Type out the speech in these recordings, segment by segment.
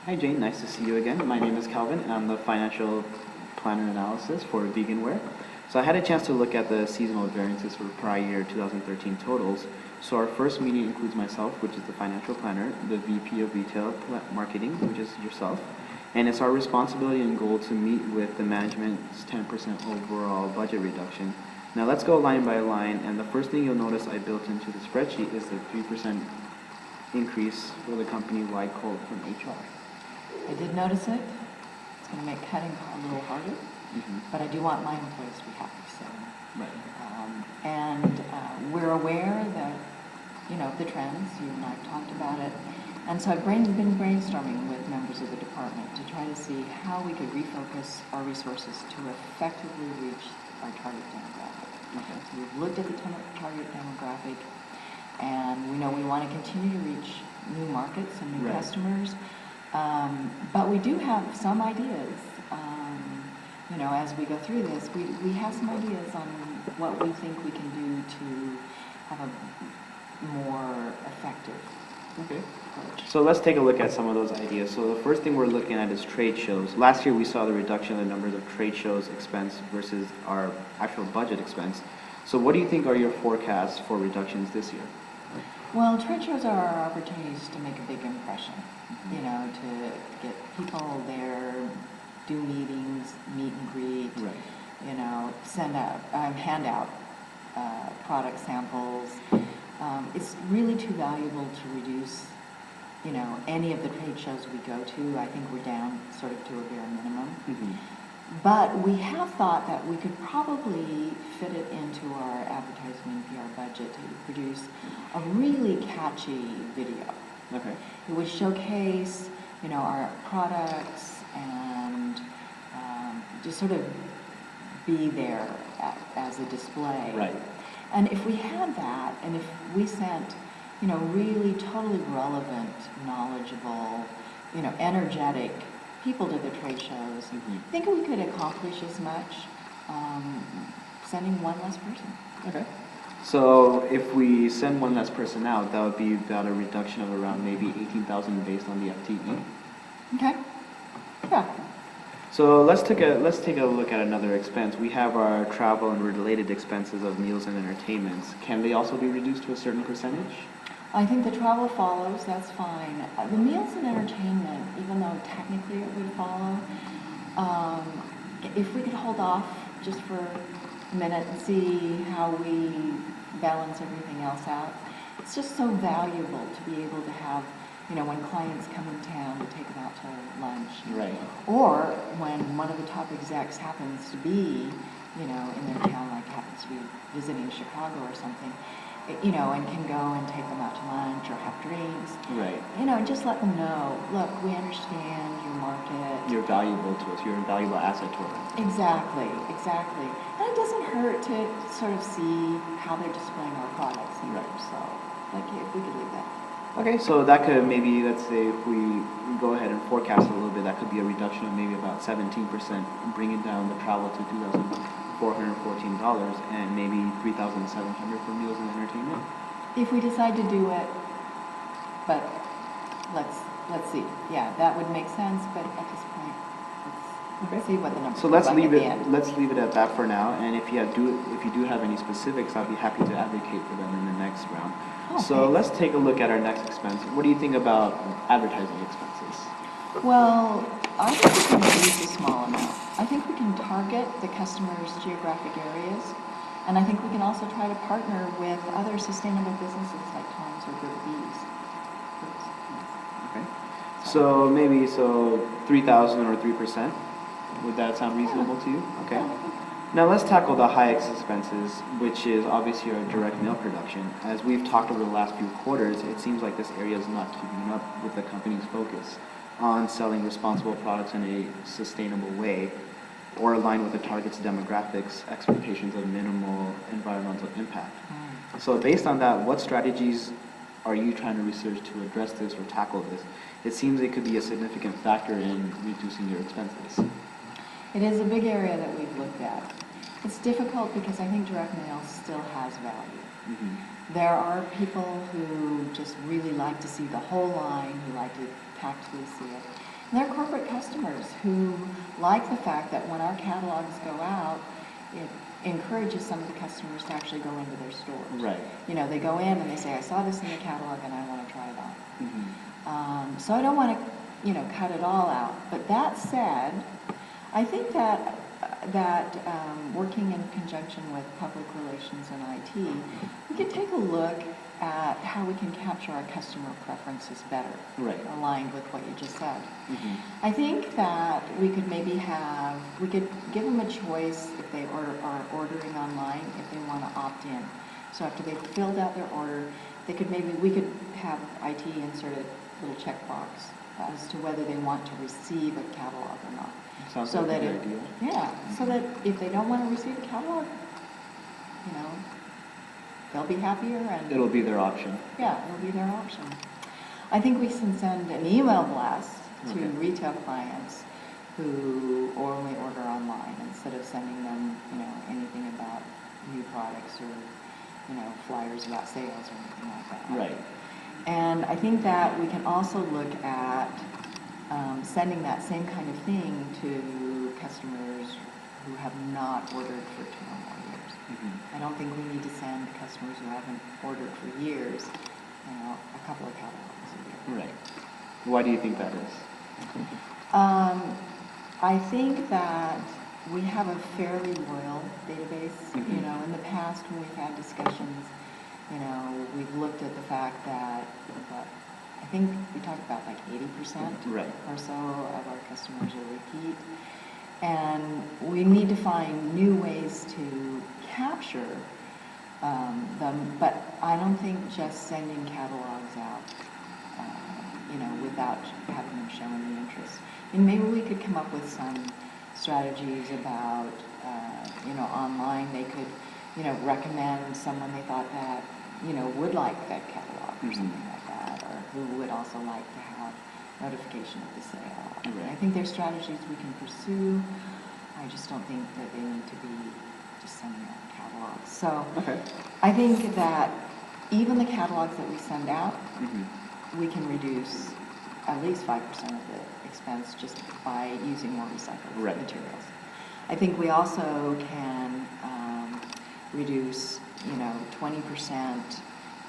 Hi Jane, nice to see you again. My name is Calvin and I'm the financial planner analysis for Veganware. So I had a chance to look at the seasonal variances for prior year 2013 totals. So our first meeting includes myself, which is the financial planner, the VP of Retail Marketing, which is yourself, and it's our responsibility and goal to meet with the management's 10% overall budget reduction. Now let's go line by line, and the first thing you'll notice I built into the spreadsheet is the 3% increase for the company-wide quote from HR. I did notice it. It's going to make cutting a little harder, but I do want my employees to be happy. So, we're aware that the trends. You and I have talked about it, and so I've been brainstorming with members of the department to try to see how we could refocus our resources to effectively reach our target demographic. Okay. So we've looked at the target demographic, and we know we want to continue to reach new markets and new customers. But we do have some ideas, as we go through this, we have some ideas on what we think we can do to have a more effective approach. So let's take a look at some of those ideas. So the first thing we're looking at is trade shows. Last year we saw the reduction in the numbers of trade shows expense versus our actual budget expense. So what do you think are your forecasts for reductions this year? Well, trade shows are our opportunities to make a big impression, to get people there, do meetings, meet and greet, send out, hand out product samples. It's really too valuable to reduce, any of the trade shows we go to. I think we're down sort of to a bare minimum. But we have thought that we could probably fit it into our advertising and PR budget to produce a really catchy video. Okay. It would showcase, our products and just sort of be there as a display. Right. And if we had that, and if we sent, really totally relevant, knowledgeable, energetic people to the trade shows, I think we could accomplish as much sending one less person. Okay. So if we send one less person out, that would be about a reduction of around maybe 18,000 based on the FTE. Okay. Yeah. So let's take a look at another expense. We have our travel and related expenses of meals and entertainments. Can they also be reduced to a certain percentage? I think the travel follows, that's fine. The meals and entertainment, even though technically it would follow, if we could hold off just for a minute and see how we balance everything else out. It's just so valuable to be able to have, when clients come in town, to take them out to lunch. Right. Or when one of the top execs happens to be, in their town, like happens to be visiting Chicago or something, and can go and take them out to lunch or have drinks. Right. Just let them know, look, we understand your market. You're valuable to us. You're a valuable asset to us. Exactly. And it doesn't hurt to sort of see how they're displaying our products either. Right. So, if we could leave that. Okay, so that could maybe, let's say if we go ahead and forecast a little bit, that could be a reduction of maybe about 17%, bringing down the travel to $2,414 and maybe $3,700 for meals and entertainment. If we decide to do it, but let's see. Yeah, that would make sense, but at this point, let's see what the numbers So let's like leave at it. the end. Let's leave it at that for now. And if you do have any specifics, I'll be happy to advocate for them in the next round. So let's take a look at our next expense. What do you think about advertising expenses? Well, I think we can use a small amount. I think we can target the customer's geographic areas, and I think we can also try to partner with other sustainable businesses like Tom's or Good Bees. Okay. So maybe 3,000 or 3%. Would that sound reasonable to you? Okay. Now let's tackle the high expenses, which is obviously our direct mail production. As we've talked over the last few quarters, it seems like this area is not keeping up with the company's focus on selling responsible products in a sustainable way or aligned with the target's demographics, expectations of minimal environmental impact. So based on that, what strategies are you trying to research to address this or tackle this? It seems it could be a significant factor in reducing your expenses. It is a big area that we've looked at. It's difficult because I think direct mail still has value. There are people who just really like to see the whole line, who like to tactfully see it. And there are corporate customers who like the fact that when our catalogs go out, it encourages some of the customers to actually go into their stores. Right. You know, they go in and they say, I saw this in the catalog and I want to try it on. So I don't want to, you know, cut it all out. But that said, I think that working in conjunction with public relations and IT, we could take a look at how we can capture our customer preferences better, right, aligned with what you just said. I think that we could we could give them a choice if they are ordering online, if they want to opt in. So after they've filled out their order, we could have IT insert a little checkbox as to whether they want to receive a catalog or not. Sounds so like that a good idea. Yeah, so that if they don't want to receive a catalog, you know, they'll be happier and it'll be their option. Yeah, it'll be their option. I think we can send an email blast to retail clients who only order online instead of sending them, you know, anything about new products or, you know, flyers about sales or anything like that. Right. And I think that we can also look at sending that same kind of thing to customers who have not ordered for 2 or more years. I don't think we need to send customers who haven't ordered for years, you know, a couple of catalogs a year. Right. Why do you think that is? I think that we have a fairly loyal database. You know, in the past when we've had discussions, you know, we've looked at the fact that I think we talked about like 80% or so of our customers are repeat. And we need to find new ways to capture them, but I don't think just sending catalogs out, you know, without having them show any interest. And maybe we could come up with some strategies about, you know, online they could, you know, recommend someone they thought that, you know, would like that catalog or something like that, or who would also like to have notification of the sale. I think there's strategies we can pursue. I just don't think that they need to be just sending out catalogs. So I think that even the catalogs that we send out, we can reduce at least 5% of the expense just by using more recycled materials. I think we also can reduce, you know, 20%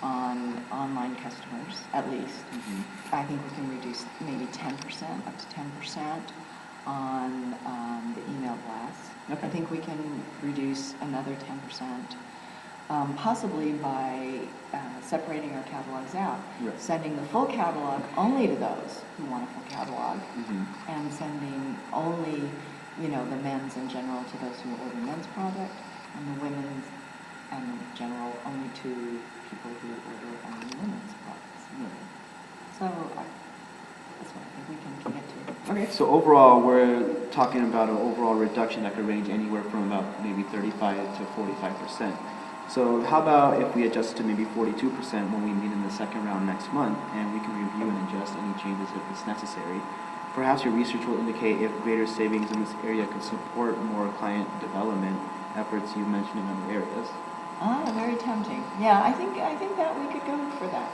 on online customers, at least. I think we can reduce maybe 10%, up to 10% on the email blasts. I think we can reduce another 10%, possibly by separating our catalogs out, sending the full catalog only to those who want a full catalog, and sending only, you know, the men's in general to those who order men's product, and the women's and the general only to people who order only women's products. So that's what I think we can commit to. Okay, so overall, we're talking about an overall reduction that could range anywhere from about maybe 35 to 45%. So how about if we adjust to maybe 42% when we meet in the second round next month, and we can review and adjust any changes if it's necessary. Perhaps your research will indicate if greater savings in this area could support more client development efforts you mentioned in other areas. Very tempting. Yeah, I think that we could go for that.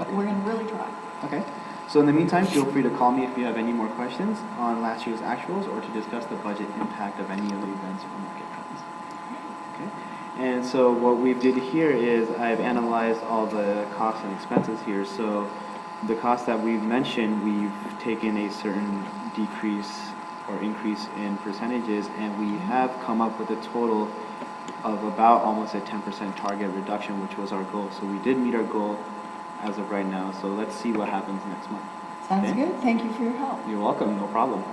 We're going to really try. Okay. So in the meantime, feel free to call me if you have any more questions on last year's actuals or to discuss the budget impact of any of the events or market trends. Okay. And so what we did here is I've analyzed all the costs and expenses here. So the costs that we've mentioned, we've taken a certain decrease or increase in percentages, and we have come up with a total of about almost a 10% target reduction, which was our goal. So we did meet our goal as of right now. So let's see what happens next month. Sounds good. Thank you for your help. You're welcome. No problem.